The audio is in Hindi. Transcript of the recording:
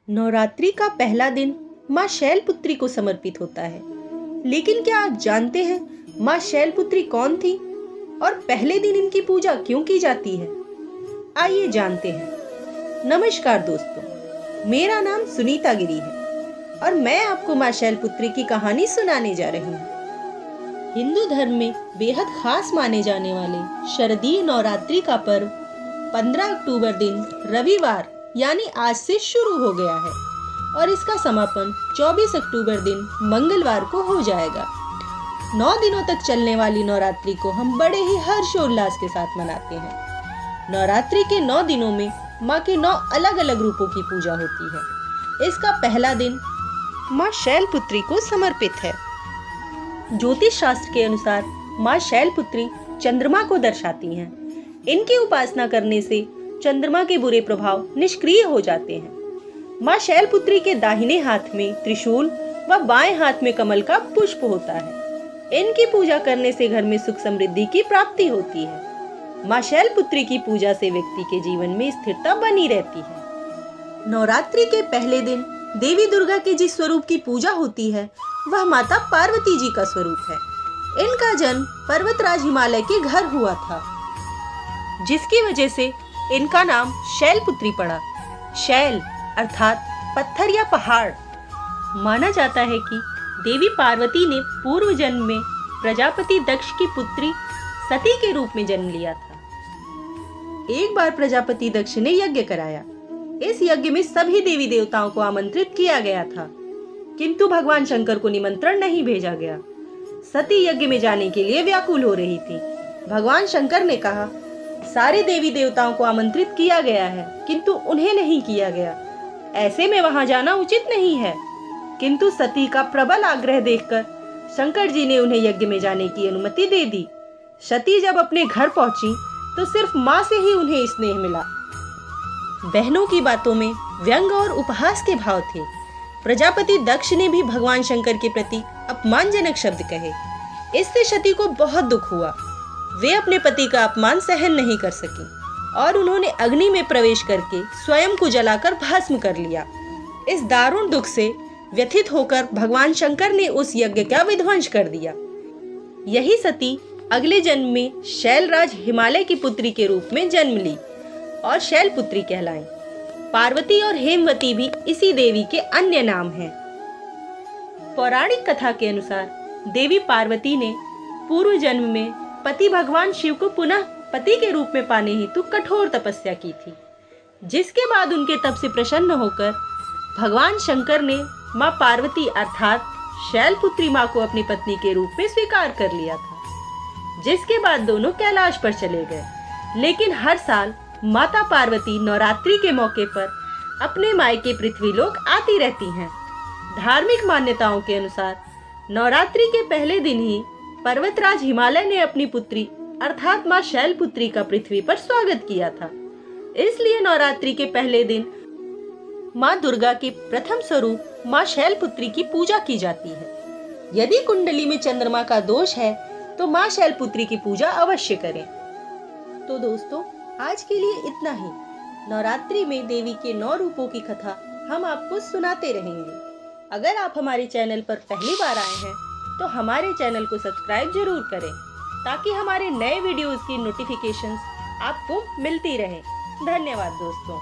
नवरात्रि का पहला दिन माँ शैलपुत्री को समर्पित होता है। लेकिन क्या आप जानते हैं माँ शैलपुत्री कौन थी और पहले दिन इनकी पूजा क्यों की जाती है? आइए जानते हैं। नमस्कार दोस्तों, मेरा नाम सुनीता गिरी है और मैं आपको माँ शैलपुत्री की कहानी सुनाने जा रही हूँ। हिंदू धर्म में बेहद खास माने जाने वाले शारदीय नवरात्रि का पर्व 15 अक्टूबर दिन रविवार यानी आज से शुरू हो गया है और इसका समापन 24 अक्टूबर दिन मंगलवार को हो जाएगा। 9 दिनों तक चलने वाली नवरात्रि को हम बड़े ही हर्षोल्लास के साथ मनाते हैं। नवरात्रि के 9 दिनों में माँ के 9 अलग अलग रूपों की पूजा होती है। इसका पहला दिन माँ शैलपुत्री को समर्पित है। ज्योतिष शास्त्र के अनुसार माँ शैलपुत्री चंद्रमा को दर्शाती हैं। इनकी उपासना करने से चंद्रमा के बुरे प्रभाव निष्क्रिय हो जाते हैं। माँ शैलपुत्री के दाहिने हाथ में त्रिशूल व बाएं हाथ में कमल का पुष्प होता है। इनकी पूजा करने से घर में सुख समृद्धि की प्राप्ति होती है। माँ शैलपुत्री की पूजा से व्यक्ति के जीवन में स्थिरता बनी रहती है। नवरात्रि के पहले दिन देवी दुर्गा के जिस स्वरूप की पूजा होती है वह माता पार्वती जी का स्वरूप है। इनका जन्म पर्वतराज हिमालय के घर हुआ था, जिसकी वजह से इनका नाम शैलपुत्री पड़ा। शैल अर्थात पत्थर या पहाड़। माना जाता है कि देवी पार्वती ने पूर्व जन्म में प्रजापति दक्ष की पुत्री सती के रूप में जन्म लिया था। एक बार प्रजापति दक्ष ने यज्ञ कराया। इस यज्ञ में सभी देवी देवताओं को आमंत्रित किया गया था, किंतु भगवान शंकर को निमंत्रण नहीं भेजा गया। सती यज्ञ में जाने के लिए व्याकुल हो रही थी। भगवान शंकर ने कहा, सारे देवी देवताओं को आमंत्रित किया गया है किंतु उन्हें नहीं किया गया, ऐसे में वहां जाना उचित नहीं है। किंतु सती का प्रबल आग्रह देखकर शंकर जी ने उन्हें यज्ञ में जाने की अनुमति दे दी। सती जब अपने घर पहुंची तो सिर्फ मां से ही उन्हें स्नेह मिला। बहनों की बातों में व्यंग और उपहास के भाव थे। प्रजापति दक्ष ने भी भगवान शंकर के प्रति अपमानजनक शब्द कहे। इससे सती को बहुत दुख हुआ। वे अपने पति का अपमान सहन नहीं कर सकी और उन्होंने अग्नि में प्रवेश करके स्वयं को जलाकर भस्म कर लिया। इस दारुण दुख से व्यथित होकर भगवान शंकर ने उस यज्ञ का विध्वंस कर दिया। यही सती अगले जन्म में शैलराज हिमालय की पुत्री के रूप में जन्म ली और शैलपुत्री कहलाई। पार्वती और हेमवती भी इसी देवी के अन्य नाम हैं। पौराणिक कथा के अनुसार देवी पार्वती ने पूर्व जन्म में पति भगवान शिव को पुनः पति के रूप में पाने हेतु कठोर तपस्या की थी, जिसके बाद उनके तप से प्रसन्न होकर भगवान शंकर ने माँ पार्वती अर्थात शैलपुत्री माँ को अपनी पत्नी के रूप में स्वीकार कर लिया था। जिसके बाद दोनों कैलाश पर चले गए। लेकिन हर साल माता पार्वती नवरात्रि के मौके पर अपने मायके पृथ्वीलोक आती रहती हैं। धार्मिक मान्यताओं के अनुसार नवरात्रि के पहले दिन ही पर्वतराज हिमालय ने अपनी पुत्री अर्थात माँ शैलपुत्री का पृथ्वी पर स्वागत किया था। इसलिए नवरात्रि के पहले दिन माँ दुर्गा के प्रथम स्वरूप माँ शैलपुत्री की पूजा की जाती है। यदि कुंडली में चंद्रमा का दोष है तो माँ शैलपुत्री की पूजा अवश्य करें। तो दोस्तों, आज के लिए इतना ही। नवरात्रि में देवी के 9 रूपों की कथा हम आपको सुनाते रहेंगे। अगर आप हमारे चैनल पर पहली बार आए हैं तो हमारे चैनल को सब्सक्राइब जरूर करें ताकि हमारे नए वीडियोस की नोटिफिकेशंस आपको मिलती रहे। धन्यवाद दोस्तों।